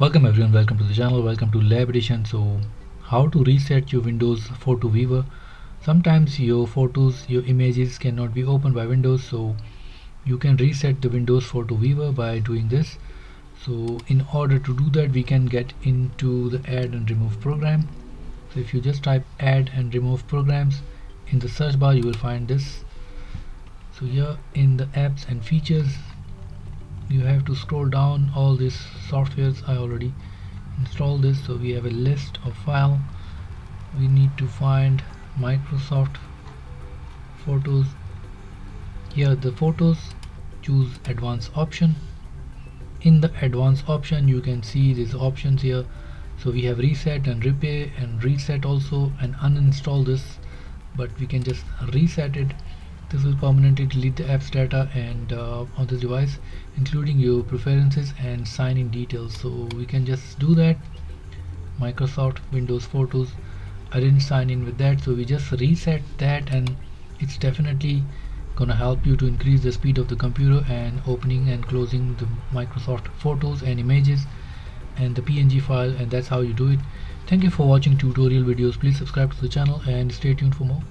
Welcome everyone, welcome to the channel, welcome to Lab Edition. So how to reset your Windows Photo Viewer. Sometimes your photos, your images cannot be opened by Windows, so you can reset the Windows Photo Viewer by doing this. So in order to do that, we can get into the add and remove program. So if you just type add and remove programs in the search bar, you will find this. So here in the apps and features, you have to scroll down all these softwares. I already installed this, so we have a list of file. We need to find Microsoft Photos. Here the photos, choose advanced option. In the advanced option you can see these options here. So we have reset and repair and reset also, and uninstall this, but we can just reset it. This will permanently delete the app's data and on this device, including your preferences and sign-in details. So we can just do that. Microsoft Windows Photos, I didn't sign in with that, so we just reset that, and it's definitely gonna help you to increase the speed of the computer and opening and closing the Microsoft Photos and images and the PNG file, and that's how you do it. Thank you for watching tutorial videos. Please subscribe to the channel and stay tuned for more.